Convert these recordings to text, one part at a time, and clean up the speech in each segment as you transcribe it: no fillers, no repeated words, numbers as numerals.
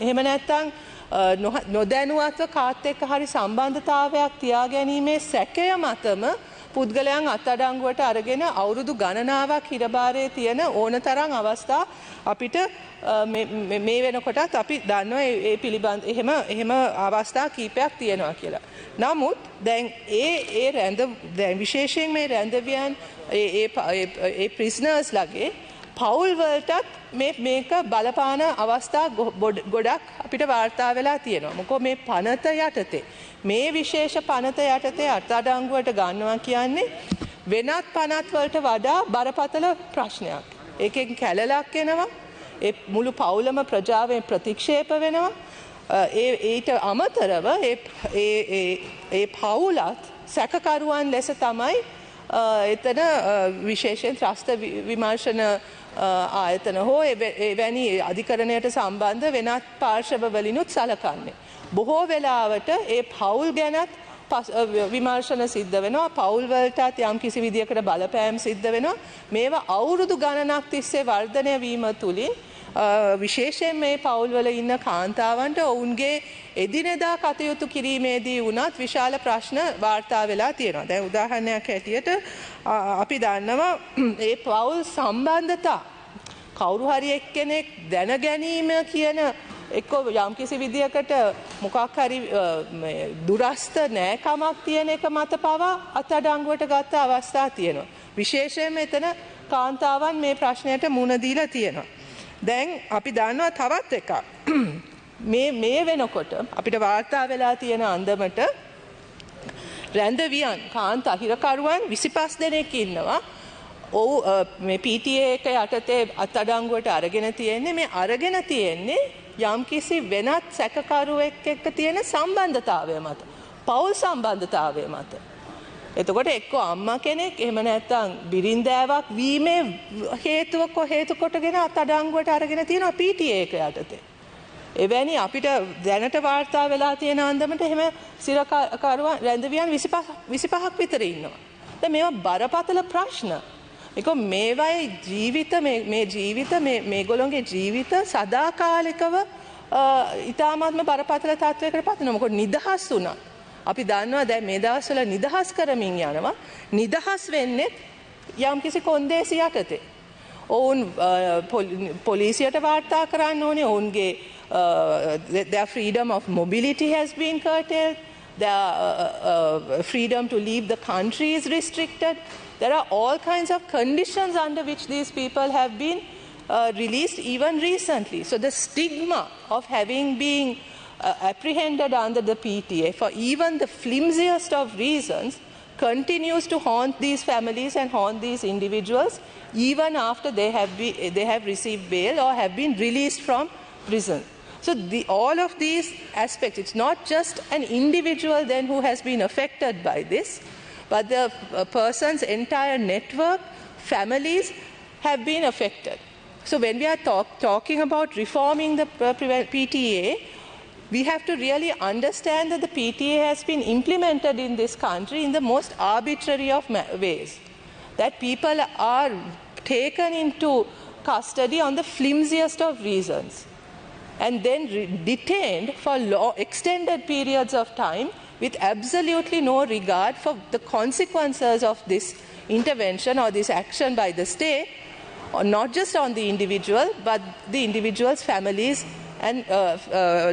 එහෙම නැත්නම් නොදැනුවත්ව කාත් එක්ක හරි සම්බන්ධතාවයක් තියාගැනීමේ සැකය මතම පුද්ගලයන් අත්අඩංගුවට අරගෙන අවුරුදු ගණනාවක් හිරබාරයේ තියෙන ඕනතරම් අවස්ථා අපිට මේ වෙනකොටත් අපි දන්නවා ඒ පිළිබඳ එහෙම අවස්ථා කීපයක් තියෙනවා කියලා. නමුත් දැන් දැන් විශේෂයෙන් මේ රැඳවියන් ඒ ප්‍රිසනර්ස් ලගේ පවුල් වලටත් මේක බලපාන අවස්ථා ගොඩක් අපිට වාර්තා වෙලා තියෙනවා. මොකෝ මේ පනත යටතේ මේ විශේෂ පනත යටතේ අත්අඩංගුවට ගන්නවා කියන්නේ වෙනත් පනත් වලට වඩා බරපතල ප්‍රශ්නයක්. ඒකෙන් කැලලක් එනවා. ඒ මුළු පවුලම ප්‍රජාවෙන් ප්‍රතික්ෂේප වෙනවා. ඊට අමතරව ඒ පවුලත් සැකකරුවන් ලෙස තමයි එතන විශේෂයෙන් ත්‍රස්ත විමර්ශන ආයතන හෝ එවැනි අධිකරණයට සම්බන්ධ වෙනත් පාර්ශව වලිනුත් සලකන්නේ. බොහෝ වෙලාවට ඒ පවුල් ගැනත් විමර්ශන සිද්ධ වෙනවා. පවුල් වලටත් යම් කිසි විදියකට බලපෑම් සිද්ධ වෙනවා. මේවා අවුරුදු ගණනක් තිස්සේ වර්ධනය වීම තුලින් විශේෂයෙන් මේ පවුල්වල ඉන්න කාන්තාවන්ට ඔවුන්ගේ එදිනෙදා කටයුතු කිරීමේදී වුණත් විශාල ප්‍රශ්න වාර්තා වෙලා තියෙනවා. දැන් උදාහරණයක් හැටියට අපි දන්නවා මේ පවුල් සම්බන්ධතා කවුරු හරි එක්කෙනෙක් දැන ගැනීම කියන එක්ක යම්කිසි විදියකට මොකක් හරි දුරස්ත නෑකමක් තියෙන එක මත පවා අත්අඩංගුවට ගත්ත අවස්ථා තියෙනවා. විශේෂයෙන්ම එතන කාන්තාවන් මේ ප්‍රශ්නයට මුහුණ දීලා තියෙනවා. දැන් අපි දන්නවා තවත් එකක්. මේ වෙනකොට අපිට වාර්තා වෙලා තියෙන අන්දමට රැඳවියන් කාන්තා හිරකරුවන් 25 දෙනෙක් ඉන්නවා. මේ PTA එක යටතේ අත්අඩංගුවට අරගෙන තියෙන්නේ. මේ අරගෙන තියෙන්නේ යම්කිසි වෙනත් සැකකරුවෙක් එක්ක තියෙන සම්බන්ධතාවය මත. පෞල් සම්බන්ධතාවය මත. එතකොට එක්ක අම්මා කෙනෙක් එහෙම නැත්නම් බිරින්දෑවක් වීමේ හේතු කොටගෙන අත්අඩංගුවට අරගෙන තියෙනවා PTA එක යටතේ. එවැනි අපිට දැනට වාර්තා වෙලා තියෙන අන්දමට එහෙම සිරකරුවන් රැඳවියන් 25ක් විතර ඉන්නවා. දැන් මේවා බරපතල ප්‍රශ්න. ඒක මේවයි ජීවිත මේගොල්ලෝගේ ජීවිත සදාකාලිකව ඊටාත්ම බරපතල තත්වයකට පත් වෙනවා. මොකද නිදහස් වුණා. අපි දන්නවා දැන් මේ දවස්වල නිදහස් කරමින් යනවා. නිදහස් වෙන්නේ යම්කිසි කොන්දේසි යටතේ. ඔවුන් පොලිසියට වාර්තා කරන්න ඕනේ. ඔවුන්ගේ their freedom of mobility has been curtailed. Their freedom to leave the country is restricted. There are all kinds of conditions under which these people have been released even recently. So the stigma of having been apprehended under the PTA for even the flimsiest of reasons continues to haunt these families and haunt these individuals even after they have received bail or have been released from prison. So all of these aspects, it's not just an individual then who has been affected by this, but the person's entire network, families have been affected. So when we are talking about reforming the PTA, we have to really understand that the PTA has been implemented in this country in the most arbitrary of ways. That people are taken into custody on the flimsiest of reasons and then detained for extended periods of time with absolutely no regard for the consequences of this intervention or this action by the state, or not just on the individual, but the individual's families and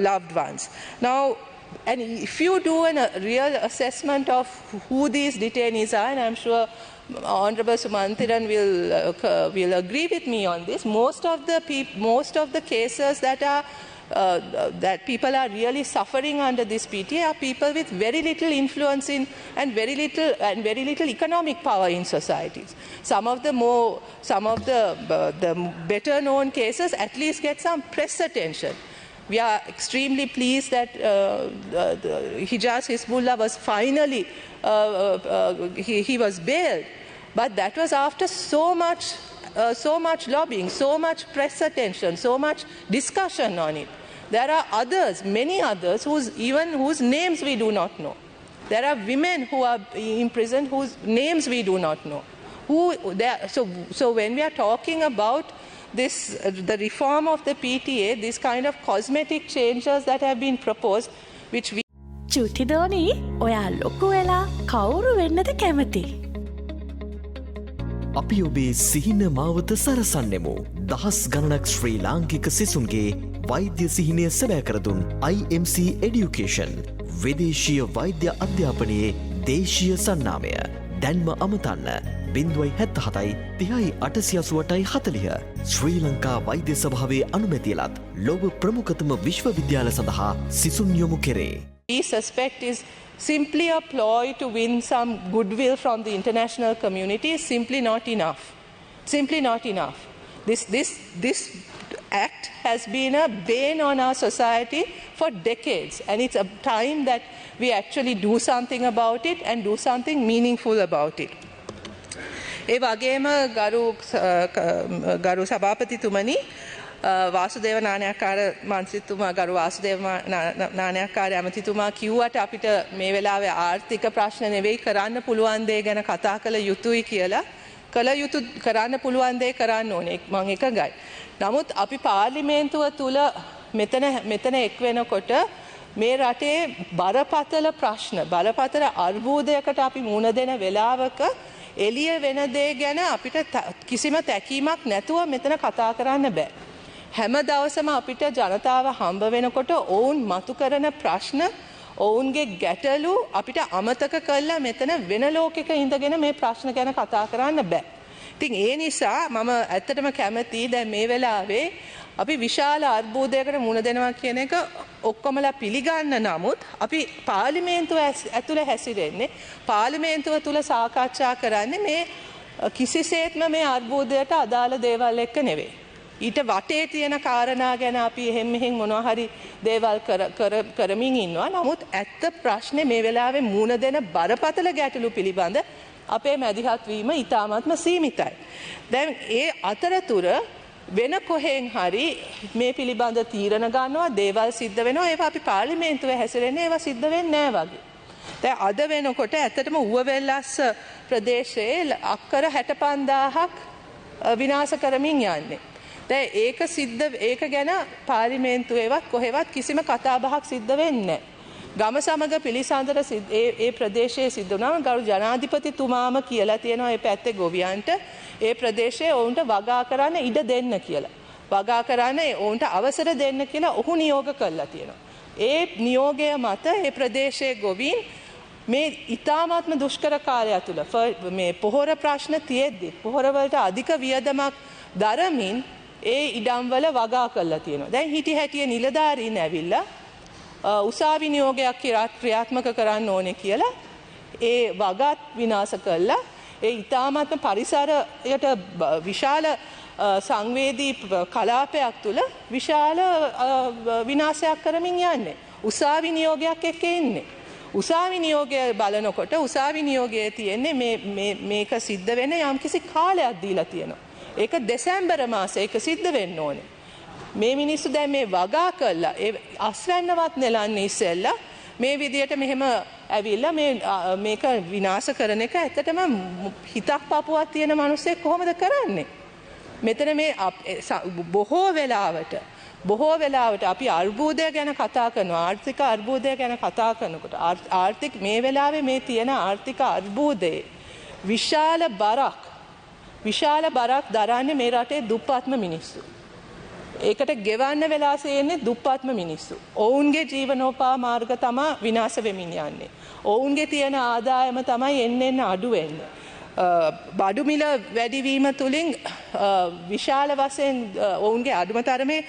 loved ones. Now, and if you do a real assessment of who these detainees are, and I'm sure Honorable Sumantiran will agree with me on this, most of the cases that people are really suffering under this PTA are people with very little influence in and very little economic power in societies. Some of the better known cases at least get some press attention. We are extremely pleased that Hijaz Hizbullah was finally he was bailed, but that was after so much lobbying, so much press attention, so much discussion on it. There are others, many others, whose names we do not know. There are women who are imprisoned whose names we do not know. So when we are talking about the reform of the PTA, this kind of cosmetic changes that have been proposed, which we චුටි දෝනි ඔයා ලොකු වෙලා කවුරු වෙන්නද කැමති? අපි ඔබේ සිහින මාවත සරසන්නෙමු. දහස් ගණනක් ශ්‍රී ලාංකික සිසුන්ගේ වෛද්‍ය සිහිනය සැබෑකරදුන් IMC Education විදේශීය වෛද්‍ය අධ්‍යාපනයේ දේශීය සන්නාමය. දැන්ම අමතන්න 077 30 888 40 ශ්‍රී ලංකා වෛද්‍ය සභාවේ අනුමැතියලත් ලොව ප්‍රමුඛතම විශ්වවිද්‍යාල සඳහා සිසුන් යොමු කෙරේ. we suspect is simply a ploy to win some goodwill from the international community is simply not enough. Simply not enough. This act has been a bane on our society for decades, and it's a time that we actually do something about it and do something meaningful about it. ඒ වගේම ගරු සභාපතිතුමනි වාසුදේව නානයක්කාර මන්ත්‍රීතුමා ගරු වාසුදේව නානයක්කාර ඇමතිතුමා කිව්වට අපිට මේ වෙලාවේ ආර්ථික ප්‍රශ්න නෙවෙයි කරන්න පුළුවන් දේ ගැන කතා කළ යුතුයි කියලා කරන්න පුළුවන් දේ කරන්න ඕනේ මම එකගයි. නමුත් අපි පාර්ලිමේන්තුව තුල මෙතන එක් වෙනකොට මේ රටේ බරපතල ප්‍රශ්න බරපතල අර්බුදයකට අපි මුහුණ දෙන වෙලාවක එළිය වෙන දේ ගැන අපිට කිසිම තැකීමක් නැතුව මෙතන කතා කරන්න බෑ. හැම දවසම අපිට ජනතාව හම්බ වෙනකොට ඔවුන් මතු කරන ප්‍රශ්න ඔවුන්ගේ ගැටලු අපිට අමතක කරලා මෙතන වෙන ලෝකෙක ඉඳගෙන මේ ප්‍රශ්න ගැන කතා කරන්න බෑ. ඉතින් ඒ නිසා මම ඇත්තටම කැමතියි දැන් මේ වෙලාවේ අපි විශාල අර්බුදයකට මුහුණ දෙනවා කියන එක ඔක්කොමලා පිළිගන්න නමුත් අපි පාර්ලිමේන්තුව ඇතුළේ හැසිරෙන්නේ පාර්ලිමේන්තුව තුල සාකච්ඡා කරන්නේ මේ කිසිසේත්ම මේ අර්බුදයට අදාළ දේවල් එක්ක නෙවෙයි. ඊට වටේ තියෙන කාරණා ගැන අපි එහෙම මෙහෙන් මොනවා හරි දේවල් කරමින් ඉන්නවා. නමුත් ඇත්ත ප්‍රශ්නේ මේ වෙලාවේ මුහුණ දෙන බරපතල ගැටලු පිළිබඳ අපේ මැදිහත් වීම ඉතාමත්ම සීමිතයි. දැන් ඒ අතරතුර වෙන කොහෙන් හරි මේ පිළිබඳ තීරණ ගන්නවා දේවල් සිද්ධ වෙනවා ඒවා අපි පාර්ලිමේන්තුවේ හැසිරෙන්නේ ඒවා සිද්ධ වෙන්නේ නැහැ වගේ. දැන් අද වෙනකොට ඇත්තටම ඌවවෙල්ලස්ස ප්‍රදේශයේ අක්කර 65000ක් විනාශ කරමින් යන්නේ. දැන් ඒක ගැන පාර්ලිමේන්තුවේවත් කොහෙවත් කිසිම කතා බහක් සිද්ධ වෙන්නේ නැහැ. ගම සමග පිළිසඳර ඒ ප්‍රදේශයේ සිද්ධ වුණාම ගරු ජනාධිපතිතුමාම කියලා තියෙනවා මේ පැත්තේ ගොවියන්ට ඒ ප්‍රදේශයේ ඔවුන්ට වගා කරන්න ඉඩ දෙන්න කියලා. වගා කරන්න ඔවුන්ට අවසර දෙන්න කියලා ඔහු නියෝග කළා තියෙනවා. ඒ නියෝගය මත ඒ ප්‍රදේශයේ ගොවීන් මේ ඉතාමත්ම දුෂ්කර කාලය තුළ මේ පොහොර ප්‍රශ්න තියෙද්දි පොහොර වලට අධික වියදමක් දරමින් ඒ ඉඩම්වල වගා කළා තියෙනවා. දැන් හිටි හැටිය නිලධාරීන් ඇවිල්ලා උසාවි නියෝගයක් ක්‍රියාත්මක කරන්න ඕනේ කියලා ඒ වගාත් විනාශ කළා. ඒ ඉතාමත්ම පරිසරයට විශාල සංවේදී කලාපයක් තුළ විශාල විනාශයක් කරමින් යන්නේ. උසාවි නියෝගයක් එක්ක ඉන්නේ. උසාවි නියෝගය බලනකොට උසාවි නියෝගයේ තියෙන්නේ මේක සිද්ධ වෙන යම්කිසි කාලයක් දීලා තියෙනවා. ඒක දෙසැම්බර් මාසයේ ඒක සිද්ධ වෙන්න ඕනේ. මේ මිනිස්සු දැන් මේ වගා කළා ඒ අස්වැන්නවත් නෙලන්නේ ඉස්සෙල්ලා මේ විදියට මෙහෙම ඇවිල්ලා මේක විනාශ කරන එක ඇත්තටම හිතක් පපුවක් තියෙන මිනිස්සෙක් කොහොමද කරන්නේ? මෙතන මේ බොහෝ වෙලාවට අපි අර්බුදය ගැන කතා කරනවා ආර්ථික අර්බුදය ගැන කතා කරනකොට ආර්ථික මේ වෙලාවේ මේ තියෙන ආර්ථික අර්බුදයේ විශාල බරක් දරන්නේ මේ රටේ දුප්පත්ම මිනිස්සු. ඒකට ගෙවන්න වෙලා තියෙන්නේ දුප්පත්ම මිනිස්සු. ඔවුන්ගේ ජීවනෝපා මාර්ග තමයි විනාශ වෙමින් යන්නේ. ඔවුන්ගේ තියෙන ආදායම තමයි එන්න අඩු වෙන්නේ. බඩු මිල වැඩිවීම තුලින් විශාල වශයෙන් ඔවුන්ගේ අඩුම තරමේ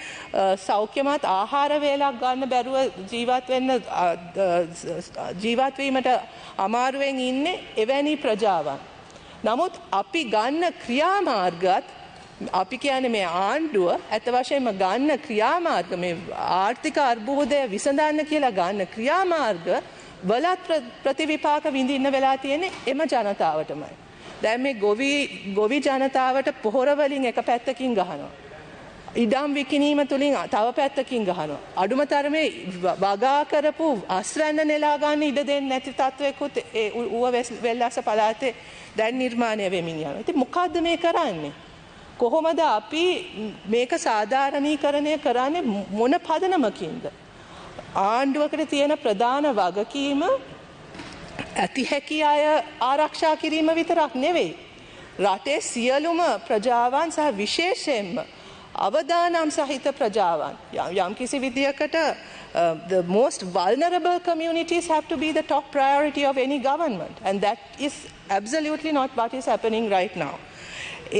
සෞඛ්‍යමත් ආහාර වේලක් ගන්න බැරුව ජීවත් වීමට අමාරුවෙන් ඉන්නේ එවැනි ප්‍රජාවන්. නමුත් අපි ගන්න ක්‍රියාමාර්ගත් අපි කියන්නේ මේ ආණ්ඩුව ඇත්ත වශයෙන්ම ගන්න ක්‍රියාමාර්ග මේ ආර්ථික අර්බුදය විසඳන්න කියලා ගන්න ක්‍රියාමාර්ග වලත් ප්‍රතිවිපාක විඳින්න වෙලා තියෙන්නේ එම ජනතාවටමයි. දැන් මේ ගොවි ජනතාවට පොහොර වලින් එක පැත්තකින් ගහනවා. ඉඩම් විකිණීම තුලින් තව පැත්තකින් ගහනවා. අඩුම තරමේ වගා කරපු අස්වැන්න නෙලා ගන්න ඉඩ දෙන්නේ නැති තත්වයකුත් ඌව වෙල්ලස්ස පළාතේ දැන් නිර්මාණය වෙමින් යනවා. ඉතින් මොකද්ද මේ කරන්නේ? කොහොමද අපි මේක සාධාරණීකරණය කරන්නේ මොන පදනමකින්ද? ආණ්ඩුවකට තියෙන ප්‍රධාන වගකීම ඇති හැකි අය ආරක්ෂා කිරීම විතරක් නෙවෙයි. රටේ සියලුම ප්‍රජාවන් සහ විශේෂයෙන්ම අවදානම් සහිත ප්‍රජාවන් යම් කිසි විදියකට the most vulnerable communities have to be the top priority of any government, and that is absolutely not what is happening right now.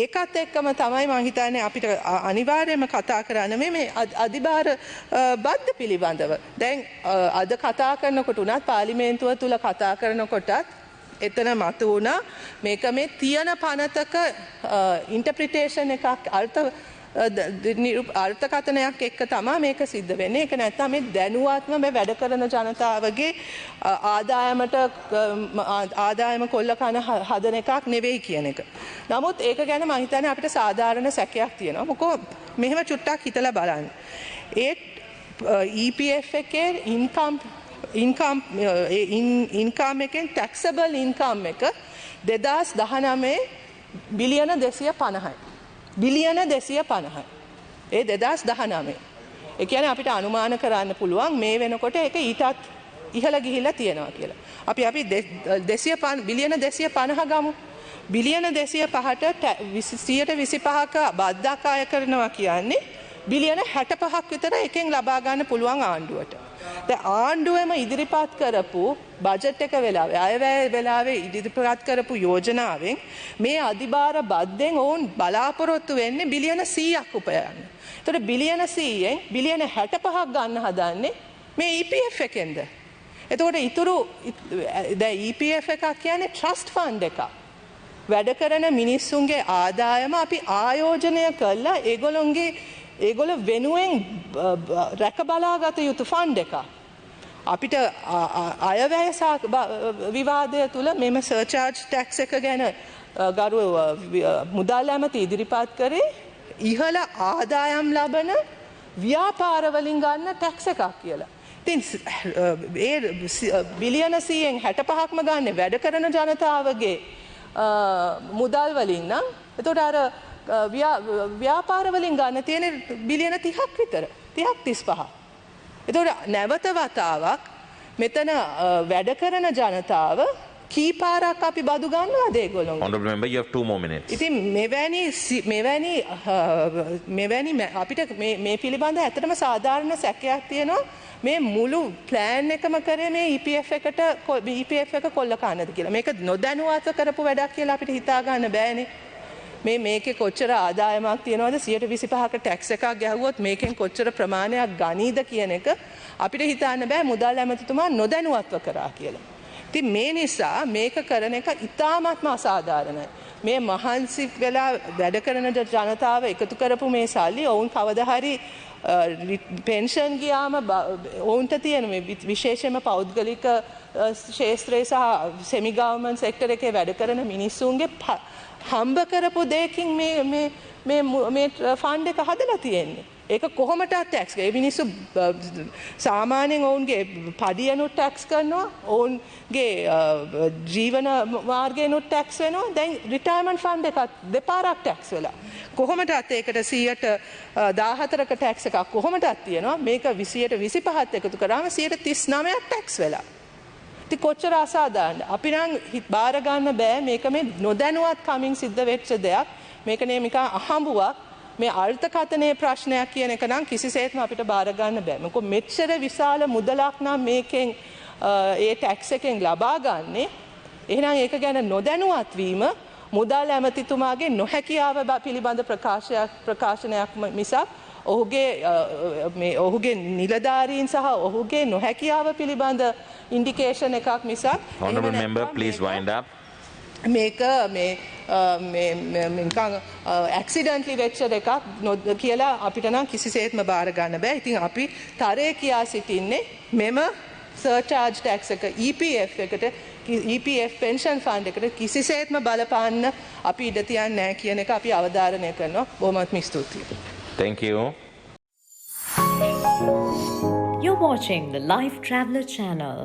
ඒකත් එක්කම තමයි මම හිතන්නේ අපිට අනිවාර්යයෙන්ම කතා කරන්න මේ අධිභාර බද්ධ පිළිබඳව. දැන් අද කතා කරනකොට උනත් පාර්ලිමේන්තුව තුල කතා කරනකොටත් එතන මතු වුණා මේක මේ තියෙන පනතක ඉන්ටර්ප්‍රිටේෂන් එකක් අර්ථකථනයක් එක්ක තමයි මේක සිද්ධ වෙන්නේ. ඒක නැත්නම් මේ දැනුවත්ම මේ වැඩ කරන ජනතාවගේ ආදායම කොල්ල කන හදන එකක් නෙවෙයි කියන එක. නමුත් ඒක ගැන මම හිතන්නේ අපිට සාධාරණ සැකයක් තියෙනවා. මොකෝ මෙහෙම චුට්ටක් හිතලා බලන්න. ඒ EPF එකේ ඉන්කම් එකෙන් taxable income එක 2019 බිලියන 250යි. බිලියන 250යි. ඒ 2019. ඒ කියන්නේ අපිට අනුමාන කරන්න පුළුවන් මේ වෙනකොට ඒක ඊටත් ඉහළ ගිහිල්ලා තියෙනවා කියලා. අපි බිලියන 250 ගමු. බිලියන 205ට 125ක බද්දක් අය කරනවා කියන්නේ බිලියන 65ක් විතර එකෙන් ලබා ගන්න පුළුවන් ආණ්ඩුවට. දැන් ආණ්ඩුවෙම ඉදිරිපත් කරපු බජට් එක වෙලාවේ අයවැය වෙලාවේ ඉදිරිපත් කරපු යෝජනාවෙන් මේ අධිභාර බද්දෙන් ඔවුන් බලාපොරොත්තු වෙන්නේ බිලියන 100ක් උපයන්න. ඒතකොට බිලියන 100ෙන් බිලියන 65ක් ගන්න හදන්නේ මේ EPF එකෙන්ද? එතකොට ඊතුරු දැන් EPF එකක් කියන්නේ ට්‍රස්ට් ෆන්ඩ් එකක්. වැඩ කරන මිනිස්සුන්ගේ ආදායම අපි ආයෝජනය කළා ඒගොල්ලෝ වෙනුවෙන් රැක බලාගත යුතු ෆන්ඩ් එකක්. අපිට අයවැය විවාදය තුළ මෙම සර්චාර්ජ් ටැක්ස් එක ගැන ගරු මුදල් ඇමති ඉදිරිපත් කරේ ඉහළ ආදායම් ලබන ව්‍යාපාරවලින් ගන්න ටැක්ස් එකක් කියලා. ඉතින් ඒ බිලියන 100න් 65ක්ම ගන්න වැඩ කරන ජනතාවගේ මුදල් වලින් නම් එතකොට අර ව්‍යාපාරවලින් ගන්න තියෙන බිලියන 30ක් විතර 30-35. එතකොට නැවත වතාවක් මෙතන වැඩ කරන ජනතාව කී පාරක් අපි බදු ගන්නවද ඒගොල්ලෝ? Honorable member, you have 2 more minutes. ඉතින් මෙවැනි අපිට මේ පිළිබඳ ඇත්තටම සාධාරණ සැකයක් තියෙනවා. මේ මුළු ප්ලෑන් එකම කරේ මේ EPF එක කොල්ල කන්නද කියලා. මේක නොදැනුවත්ව කරපු වැඩක් කියලා අපිට හිතා ගන්න බෑනේ. මේකේ කොච්චර ආදායමක් තියෙනවද 125ක ටැක්ස් එකක් ගැහුවොත් මේකෙන් කොච්චර ප්‍රමාණයක් ගනීද කියන එක අපිට හිතන්න බෑ මුදල් ඇමතිතුමා නොදැනුවත්ව කරා කියලා. ඉතින් මේ නිසා මේක කරන එක ඉතාමත්ම අසාධාරණයි. මේ මහන්සි වෙලා වැඩ කරන ජනතාව එකතු කරපු මේ සල්ලි ඔවුන් කවදා හරි පෙන්ෂන් ගියාම ඔවුන්ට තියෙන මේ විශේෂයෙන්ම පෞද්ගලික ශාස්ත්‍රයේ සහ සෙමි ගවර්න්මන්ට් සෙක්ටර් එකේ වැඩ කරන මිනිස්සුන්ගේ හම්බ කරපු දෙයකින් මේ ෆන්ඩ් එක හදලා තියෙන්නේ. ඒක කොහොමද ටැක්ස් ගන්නේ? මිනිස්සු සාමාන්‍යයෙන් ඔවුන්ගේ පඩියනුත් ටැක්ස් කරනවා, ඔවුන්ගේ ජීවන මාර්ගයනුත් ටැක්ස් වෙනවා. දැන් රිටයර්මන්ට් ෆන්ඩ් එකත් දෙපාරක් ටැක්ස් වෙලා. කොහොමදත් ඒකට 114ක ටැක්ස් එකක් කොහොමදත් තියෙනවා. මේක 25ත් එකතු කරාම 139ක් ටැක්ස් වෙලා. ඉතින් කොච්චර අසාධාරණද? අපි නම් බාර ගන්න බෑ මේක මේ නොදැනුවත් කමින් සිද්ධ වෙච්ච දෙයක්. මේක නේ නිකන් අහඹුවක්. මේ අර්ථකථනයේ ප්‍රශ්නයක් කියන එක නම් කිසිසේත්ම අපිට බාර ගන්න බෑ. මොකද මෙච්චර විශාල මුදලක් නම් මේකෙන් ඒ ටැක්ස් එකෙන් ලබා ගන්නේ. එහෙනම් ඒක ගැන නොදැනුවත් වීම මුදල් ඇමතිතුමාගේ නොහැකියාව පිළිබඳ ප්‍රකාශනයක් මිසක් ඔහුගේ නිලධාරීන් සහ ඔහුගේ නොහැකියාව පිළිබඳ ඉන්ඩිකේෂන් එකක් මිසක්. Honorable member, please wind up. මේක නිකන් ඇක්සිඩන්ට්ලි වෙච්ච එකක් කියලා අපිට නම් කිසිසේත්ම බාර ගන්න බෑ. ඉතින් අපි තරේ කියා සිටින්නේ මෙම සර්චාර්ජ් ටැක්ස් එක EPF එකට EPF පෙන්ෂන් ෆන්ඩ් එකට කිසිසේත්ම බලපාන්න අපි ඉඩ තියන්නේ නැහැ කියන එක අපි අවධාරණය කරනවා. බොහොමත්ම ස්තුතියි. Thank you. You're watching the Lifetraveler channel.